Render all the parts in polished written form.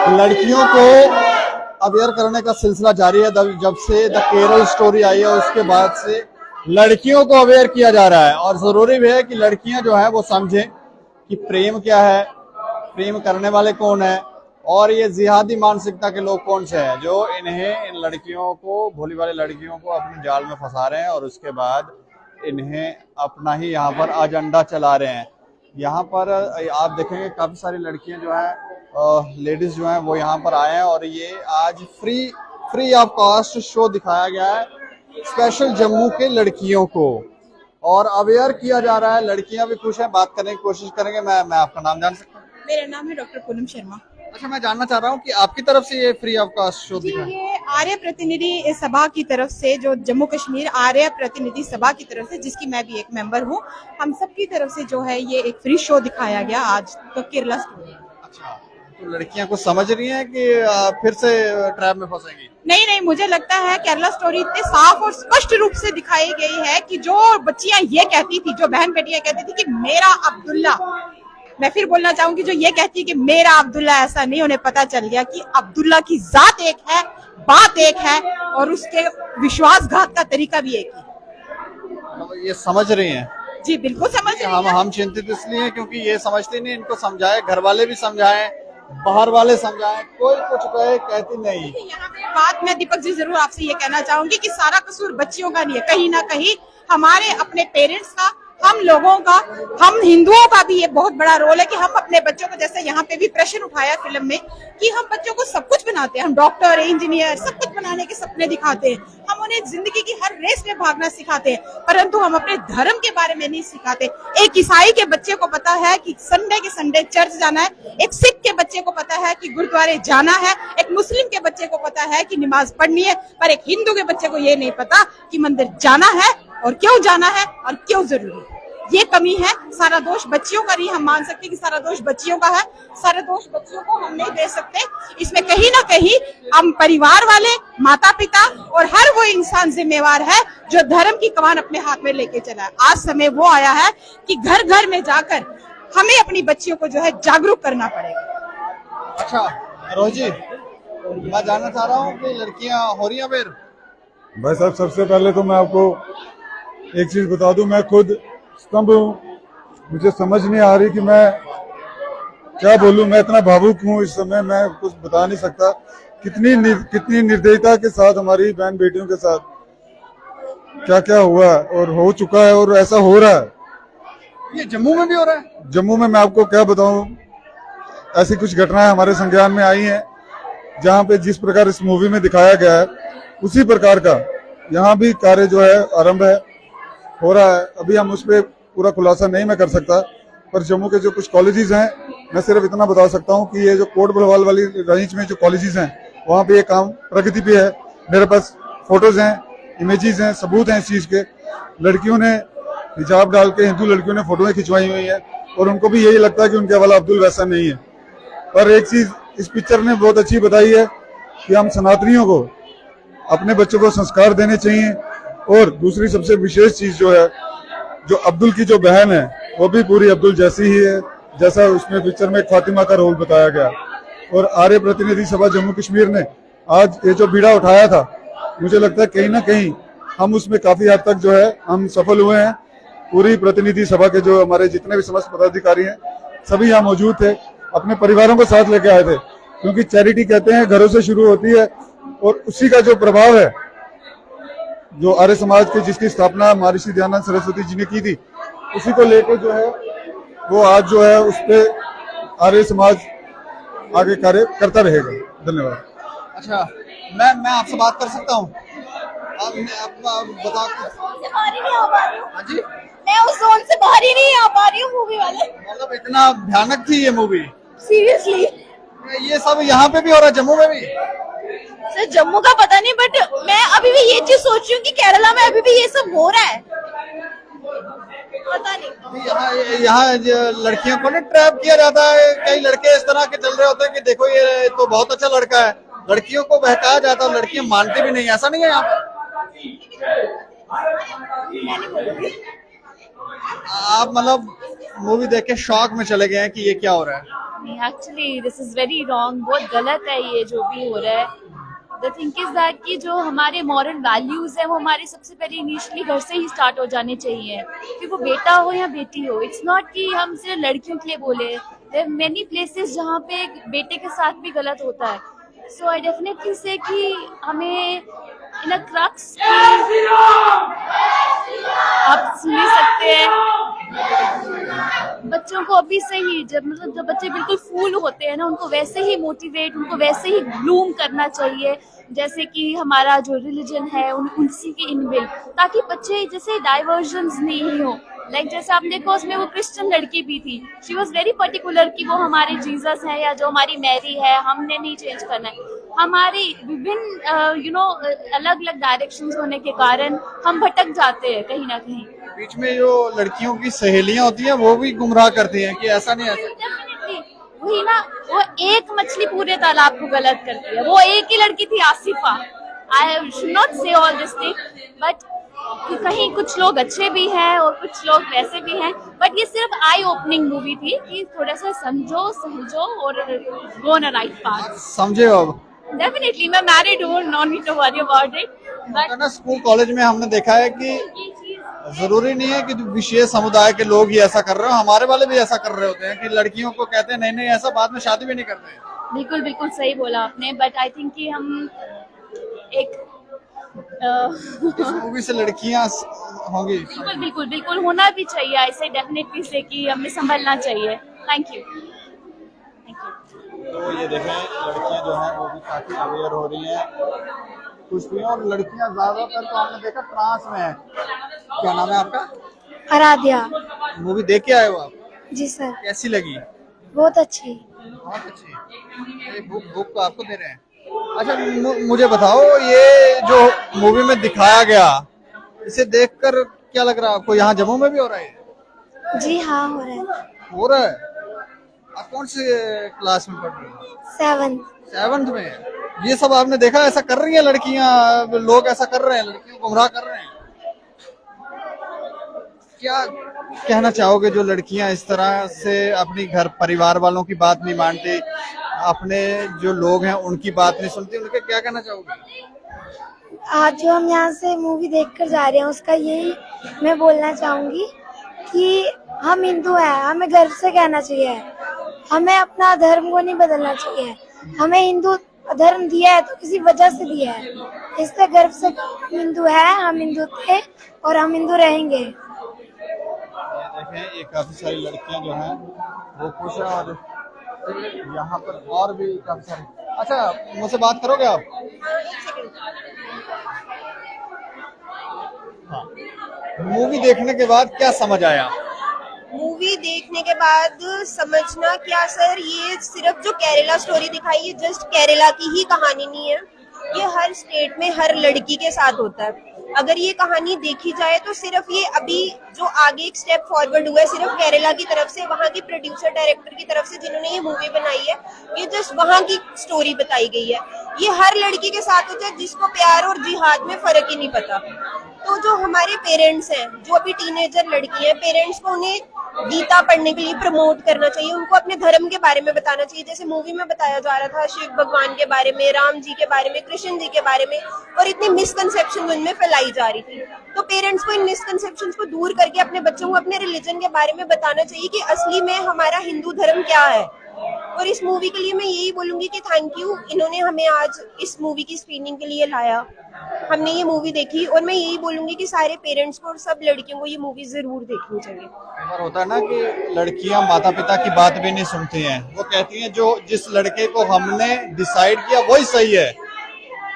लड़कियों को अवेयर करने का सिलसिला जारी है। जब से द केरल स्टोरी आई है उसके बाद से लड़कियों को अवेयर किया जा रहा है, और जरूरी भी है कि लड़कियां जो है वो समझें कि प्रेम क्या है, प्रेम करने वाले कौन है, और ये जिहादी मानसिकता के लोग कौन से हैं जो इन लड़कियों को, भोली वाली लड़कियों को अपने जाल में फंसा रहे हैं और उसके बाद इन्हें अपना ही यहाँ पर एजेंडा चला रहे हैं। यहाँ पर आप देखेंगे काफी सारी लड़कियां जो है, लेडीज जो हैं वो यहाँ पर आए हैं, और ये आज फ्री ऑफ कॉस्ट शो दिखाया गया है स्पेशल जम्मू के लड़कियों को, और अवेयर किया जा रहा है। लड़कियां भी खुश हैं, बात करने की कोशिश करेंगे। मैं आपका नाम जान सकता हूँ? मेरा नाम है डॉक्टर पूनम शर्मा। अच्छा, मैं जानना चाह रहा हूँ कि आपकी तरफ से ये फ्री ऑफ कॉस्ट शो दिखा है? ये आर्य प्रतिनिधि सभा की तरफ से, जो जम्मू कश्मीर आर्य प्रतिनिधि सभा की तरफ से, जिसकी मैं भी एक मेंबर हूँ, हम सब की तरफ से जो है ये एक फ्री शो दिखाया गया आज तो केरला स्टोरी। अच्छा, तो लड़कियां कुछ समझ रही हैं कि फिर से ट्रैप में फंसेंगी? नहीं, मुझे लगता है केरला स्टोरी इतने साफ और स्पष्ट रूप से दिखाई गई है कि जो बच्चियां ये कहती थी, जो बहन बेटियां कहती थी कि मेरा अब्दुल्ला, मैं फिर बोलना चाहूंगी जो ये कहती है कि मेरा अब्दुल्ला, ऐसा नहीं, उन्हें पता चल गया कि अब्दुल्ला की जात एक है, बात एक है, और उसके विश्वासघात का तरीका भी एक है। ये समझ रही हैं? जी बिल्कुल समझ रही हैं। हम चिंतित इसलिए हैं क्योंकि ये समझती नहीं। इनको समझाए, घर वाले भी समझाएं, बाहर वाले समझाएं, कोई कुछ कहे कहती नहीं। यहाँ पे बात मैं दीपक जी जरूर आपसे ये कहना चाहूंगी कि सारा कसूर बच्चियों का नहीं है, कहीं ना कहीं हमारे अपने पेरेंट्स का, हम लोगों का, हम हिंदुओं का भी ये बहुत बड़ा रोल है कि हम अपने बच्चों को, जैसे यहाँ पे भी प्रश्न उठाया फिल्म में कि हम बच्चों को सब कुछ बनाते हैं, हम डॉक्टर, इंजीनियर, सब कुछ बनाने के सपने दिखाते हैं, हम उन्हें जिंदगी की हर रेस में भागना सिखाते हैं, परंतु हम अपने धर्म के बारे में नहीं सिखाते। एक ईसाई के बच्चे को पता है कि संडे के संडे चर्च जाना है, एक सिख के बच्चे को पता है कि गुरुद्वारे जाना है, एक मुस्लिम के बच्चे को पता है कि नमाज पढ़नी है, पर एक हिंदू के बच्चे को ये नहीं पता कि मंदिर जाना है और क्यों जाना है और क्यों जरूरी है। ये कमी है। सारा दोष बच्चियों का नहीं, हम मान सकते कि सारा दोष बच्चियों का है, सारा दोष बच्चियों को हम नहीं दे सकते। इसमें कहीं ना कहीं हम परिवार वाले, माता पिता और हर वो इंसान जिम्मेवार है जो धर्म की कमान अपने हाथ में लेके चला है। आज समय वो आया है कि घर घर में जाकर हमें अपनी बच्चियों को जो है जागरूक करना पड़ेगा। अच्छा रोहित जी, मैं जानना चाह रहा हूँ कि लड़कियां हो रही हैं अवेयर? भाई साहब, सबसे पहले तो मैं आपको एक चीज बता दूं, मैं खुद स्तंभ हूँ। मुझे समझ नहीं आ रही कि मैं क्या बोलूं। मैं इतना भावुक हूँ इस समय, मैं कुछ बता नहीं सकता। कितनी निर्दयता के साथ हमारी बहन बेटियों के साथ क्या क्या हुआ और हो चुका है, और ऐसा हो रहा है। ये जम्मू में भी हो रहा है? जम्मू में मैं आपको क्या बताऊं, ऐसी कुछ घटनाएं हमारे संज्ञान में आई हैं जहां पे जिस प्रकार इस मूवी में दिखाया गया है उसी प्रकार का यहाँ भी कार्य जो है आरंभ है, हो रहा है। अभी हम उस पर पूरा खुलासा नहीं मैं कर सकता, पर जम्मू के जो कुछ कॉलेजेस हैं, मैं सिर्फ इतना बता सकता हूं कि ये जो कोट बलवाल वाली रेंज में जो कॉलेजेस हैं वहाँ पे ये काम प्रगति पे है। मेरे पास फोटोज हैं, इमेजेस हैं, सबूत हैं इस चीज के। लड़कियों ने हिजाब डाल के, हिंदू लड़कियों ने फोटोएं खिंचवाई हुई है, और उनको भी यही लगता है कि उनके वाला अब्दुल वैसा नहीं है। पर एक चीज इस पिक्चर ने बहुत अच्छी बताई है कि हम सनातनियों को अपने बच्चों को संस्कार देने चाहिए। और दूसरी सबसे विशेष चीज जो है, जो अब्दुल की जो बहन है वो भी पूरी अब्दुल जैसी ही है, जैसा उसमें पिक्चर में फातिमा का रोल बताया गया। और आर्य प्रतिनिधि सभा जम्मू कश्मीर ने आज ये जो बीड़ा उठाया था, मुझे लगता है कहीं ना कहीं हम उसमें काफी हद तक जो है हम सफल हुए हैं। पूरी प्रतिनिधि सभा के जो हमारे जितने भी समस्त पदाधिकारी हैं सभी यहाँ मौजूद थे, अपने परिवारों को साथ लेके आए थे, क्योंकि चैरिटी कहते हैं घरों से शुरू होती है, और उसी का जो प्रभाव है, जो आर्य समाज के जिसकी स्थापना महर्षि दयानंद सरस्वती जी ने की थी, उसी को लेकर जो है वो आज जो है उस पे आर्य समाज आगे कार्य करता रहेगा। धन्यवाद। अच्छा, मैं आपसे बात कर सकता हूँ? आप बता। हाँ जी, मैं उस जोन से बाहर ही नहीं आ पा रही हूँ मूवी वाले। मतलब इतना भयानक थी ये मूवी? सीरियसली ये सब यहाँ पे भी हो रहा है, जम्मू में भी? सर जम्मू का पता नहीं, बट मैं अभी भी ये चीज सोच रही हूँ कि केरला में अभी भी ये सब हो रहा है, पता नहीं। यहाँ लड़कियों को ना ट्रैप किया जाता है। कई लड़के इस तरह के चल रहे होते हैं कि देखो ये तो बहुत अच्छा लड़का है, लड़कियों को बहकाया जाता है, लड़कियां मानती भी नहीं। ऐसा नहीं है यहाँ पर? आप मतलब मूवी देख के शॉक में चले गए हैं कि ये क्या हो रहा है? नहीं, actually this is very wrong, बहुत गलत है ये जो भी हो रहा है। द थिंग इज दैट कि जो हमारे मॉरल वैल्यूज है वो हमारे सबसे पहले इनिशियली घर से ही स्टार्ट हो जाने चाहिए, कि वो बेटा हो या बेटी हो। इट्स नॉट कि हम सिर्फ लड़कियों के लिए बोले, देयर आर मेनी प्लेसेस जहाँ पे एक बेटे के साथ भी गलत होता है। सो आई डेफिनेटली से कि हमें इन अ क्रक्स आप सुन ही सकते हैं बच्चों को अभी से ही, जब बच्चे बिल्कुल फूल होते हैं ना, उनको वैसे ही मोटिवेट, उनको वैसे ही ब्लूम करना चाहिए जैसे कि हमारा जो रिलीजन है उसी के इनबिल्ट, ताकि बच्चे जैसे डाइवर्जन्स नहीं हो। लाइक जैसे आपने देखा उसमें वो क्रिश्चियन लड़की भी थी, शी वॉज वेरी पर्टिकुलर कि वो हमारे जीसस है या जो हमारी मैरी है हमने नहीं चेंज करना है। हमारे विभिन्न अलग अलग डायरेक्शंस होने के कारण हम भटक जाते हैं कहीं ना कहीं। बीच में जो लड़कियों की सहेलियां होती हैं वो भी गुमराह करती हैं कि ऐसा नहीं, ऐसा डेफिनेटली वही ना, वो एक मछली पूरे तालाब को गलत करती है। वो एक ही लड़की थी आसिफा। आई शुड नॉट से ऑल दिस थिंग, बट कहीं कुछ लोग अच्छे भी हैं और कुछ लोग वैसे भी हैं, बट ये सिर्फ आई ओपनिंग मूवी थी कि थोड़ा सा समझो सहजो और go on a right path. समझे हो अब? डेफिनेटली मैं मैरिड हूँ, not need to worry about it, but ना स्कूल कॉलेज में हमने देखा है कि ये चीज जरूरी नहीं है कि विशेष समुदाय के लोग ही ऐसा कर रहे हो, हमारे वाले भी ऐसा कर रहे होते हैं कि लड़कियों को कहते हैं नहीं नहीं ऐसा, बाद में शादी भी नहीं करते हैं। बिल्कुल बिल्कुल सही बोला आपने, बट आई थिंक कि हम एक इस मूवी से लड़कियां होंगी। बिल्कुल बिल्कुल बिल्कुल होना भी चाहिए ऐसे, डेफिनेटली से कि हमें संभलना चाहिए। Thank you. तो ये देखें लड़कियां जो हैं वो भी काफी अवेयर हो रही हैं कुछ भी, और लड़कियां ज्यादातर तो हमने देखा ट्रांस में है। क्या नाम है आपका? आराध्या। मूवी देख के आए हो आप? जी सर, कैसी लगी? बहुत अच्छी। बहुत अच्छी। ये बुक तो आपको दे रहे हैं। अच्छा मुझे बताओ, ये जो मूवी में दिखाया गया इसे देखकर क्या लग रहा है आपको? यहाँ जम्मू में भी हो रहा है? जी हाँ, हो रहा है। हो रहा है। आप कौन से क्लास में पढ़ रहे हो? 7th में। ये सब आपने देखा ऐसा कर रही है लड़कियां, लोग ऐसा कर रहे हैं, लड़कियों को गुमराह कर रहे हैं। क्या कहना चाहोगे जो लड़कियां इस तरह से अपनी घर परिवार वालों की बात नहीं मानती, अपने जो लोग हैं उनकी बात नहीं सुनती, उनके क्या कहना चाहोगे? आज जो हम यहाँ से मूवी देखकर जा रहे हैं उसका यही मैं बोलना चाहूंगी कि हम हिंदू हैं, हमें गर्व से कहना चाहिए, हमें अपना धर्म को नहीं बदलना चाहिए। हमें हिंदू धर्म दिया है तो किसी वजह से दिया है, इससे गर्व से हिंदू है, हम हिंदू थे और हम हिंदू रहेंगे। देखें ये काफी सारी लड़कियां जो हैं वो खुश हैं, और यहाँ पर और भी काफी सारी। अच्छा मुझसे बात करोगे आप? हाँ, मूवी देखने के बाद क्या समझ आया? मूवी देखने के बाद समझना क्या सर, ये सिर्फ जो केरला स्टोरी दिखाई है जस्ट केरला की ही कहानी नहीं है, ये हर स्टेट में हर लड़की के साथ होता है। अगर ये कहानी देखी जाए तो सिर्फ ये अभी जो आगे एक स्टेप फॉरवर्ड हुआ है सिर्फ केरला की तरफ से, वहाँ की प्रोड्यूसर डायरेक्टर की तरफ से जिन्होंने ये मूवी बनाई है, ये जस्ट वहाँ की स्टोरी बताई गई है। ये हर लड़की के साथ होता है जिसको प्यार और जिहाद में फर्क ही नहीं पता। तो जो हमारे पेरेंट्स हैं, जो अभी टीनेजर लड़की हैं, पेरेंट्स को उन्हें गीता पढ़ने के लिए प्रमोट करना चाहिए, उनको अपने धर्म के बारे में बताना चाहिए। जैसे मूवी में बताया जा रहा था शिव भगवान के बारे में, राम जी के बारे में, कृष्ण जी के बारे में, और इतनी मिसकंसेप्शन उनमें फैलाई जा रही थी। तो पेरेंट्स को इन मिसकंसेप्शन को दूर करके अपने बच्चों को अपने रिलीजन के बारे में बताना चाहिए कि असली में हमारा हिंदू धर्म क्या है। और इस मूवी के लिए मैं यही बोलूंगी कि थैंक यू, इन्होंने हमें आज इस मूवी की स्क्रीनिंग के लिए लाया, हमने ये मूवी देखी, और मैं यही बोलूंगी कि सारे पेरेंट्स को और सब लड़कियों को ये मूवी जरूर देखनी चाहिए। कई बार होता है ना कि लड़कियां माता पिता की बात भी नहीं सुनती हैं, वो कहती हैं जो जिस लड़के को हमने डिसाइड किया वही सही है,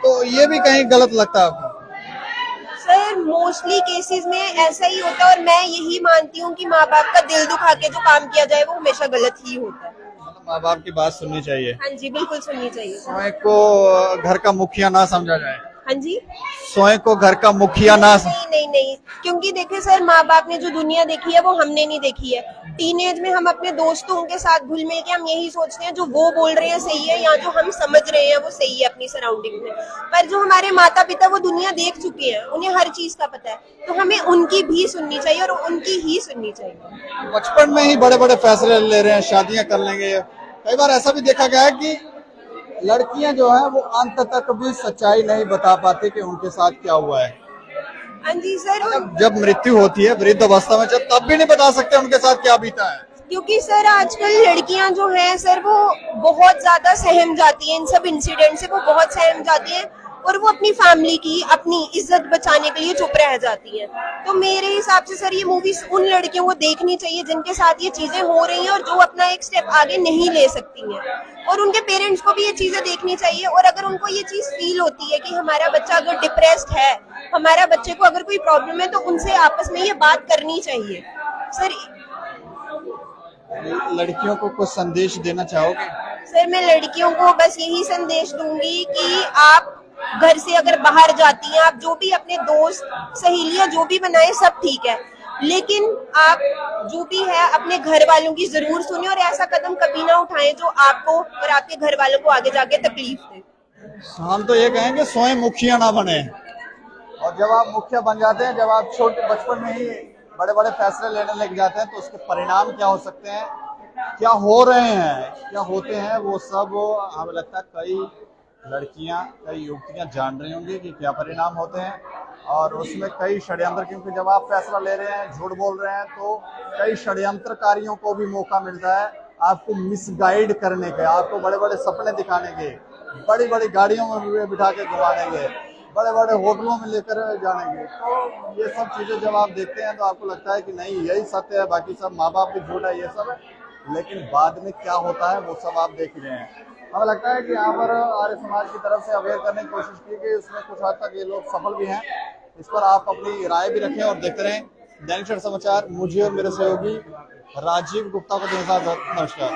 तो ये भी कहीं गलत लगता है आपको? सर मोस्टली केसेस में ऐसा ही होता है, और मैं यही मानती हूँ कि माँ बाप का दिल दुखा के जो काम किया जाए वो हमेशा गलत ही होता है। माँ बाप की बात सुननी चाहिए। हाँ जी, बिल्कुल सुननी चाहिए। समय को घर का मुखिया ना समझा जाए। हाँ जी। स्वयं को घर का मुखिया ना नहीं, क्योंकि देखिए सर, माँ बाप ने जो दुनिया देखी है वो हमने नहीं देखी है। टीनेज में हम अपने दोस्तों के साथ घुल मिल के हम यही सोचते हैं जो वो बोल रहे हैं सही है, या जो हम समझ रहे हैं वो सही है अपनी सराउंडिंग में। पर जो हमारे माता पिता वो दुनिया देख चुके हैं, उन्हें हर चीज का पता है, तो हमें उनकी भी सुननी चाहिए और उनकी ही सुननी चाहिए। बचपन में ही बड़े बड़े फैसले ले रहे हैं, शादियां कर लेंगे। कई बार ऐसा भी देखा गया है कि लड़कियां जो है वो अंत तक भी सच्चाई नहीं बता पाती कि उनके साथ क्या हुआ है। हाँ जी सर। जब मृत्यु होती है वृद्ध अवस्था में, जब तब भी नहीं बता सकते उनके साथ क्या बीता है। क्योंकि सर आजकल लड़कियां जो हैं सर वो बहुत ज्यादा सहम जाती हैं, इन सब इंसिडेंट से वो बहुत सहम जाती हैं और वो अपनी फैमिली की, अपनी इज्जत बचाने के लिए चुप रह जाती हैं। तो मेरे हिसाब से सर ये मूवी उन लड़कियों को देखनी चाहिए जिनके साथ ये चीजें हो रही हैं और जो अपना एक स्टेप आगे नहीं ले सकती हैं, और उनके पेरेंट्स को भी ये चीजें देखनी चाहिए। और अगर उनको ये चीज फील होती है कि हमारा बच्चा अगर डिप्रेस्ड है, हमारा बच्चे को अगर कोई प्रॉब्लम है, तो उनसे आपस में ये बात करनी चाहिए। सर लड़कियों को कुछ संदेश देना चाहोगे? सर मैं लड़कियों को बस यही संदेश दूंगी कि आप घर से अगर बाहर जाती हैं, आप जो भी अपने दोस्त सहेलियां जो भी बनाए सब ठीक है, लेकिन आप जो भी है अपने घर वालों की जरूर सुने और ऐसा कदम कभी ना उठाएं जो आपको और आपके घर वालों को आगे जाके तकलीफ दे। हम तो ये कहेंगे स्वयं मुखिया ना बने, और जब आप मुखिया बन जाते हैं, जब आप छोटे बचपन में ही बड़े बड़े फैसले लेने लग जाते हैं, तो उसके परिणाम क्या हो सकते हैं, क्या हो रहे हैं, क्या होते हैं, वो सब हमें लगता है कई लड़कियां, कई युवतियां जान रही होंगी कि क्या परिणाम होते हैं। और उसमें कई षड्यंत्र, क्योंकि जब आप फैसला ले रहे हैं, झूठ बोल रहे हैं, तो कई षड्यंत्रकारियों को भी मौका मिलता है आपको मिसगाइड करने के, आपको बड़े बड़े सपने दिखाने के, बड़ी बड़ी गाड़ियों में बिठा के घुमाने के, बड़े बड़े होटलों में लेकर जाने के। तो ये सब चीजें जब आप देखते हैं तो आपको लगता है कि नहीं यही सत्य है, बाकी सब माँ बाप भी झूठ है, ये सब है। लेकिन बाद में क्या होता है वो सब आप देख रहे हैं। हमें लगता है कि यहाँ पर आर्य समाज की तरफ से अवेयर करने की कोशिश की गई, उसमें कुछ हद तक ये लोग सफल भी हैं। इस पर आप अपनी राय भी रखें और देखते रहें दैनिक क्षण समाचार। मुझे और मेरे सहयोगी राजीव गुप्ता को नमस्कार।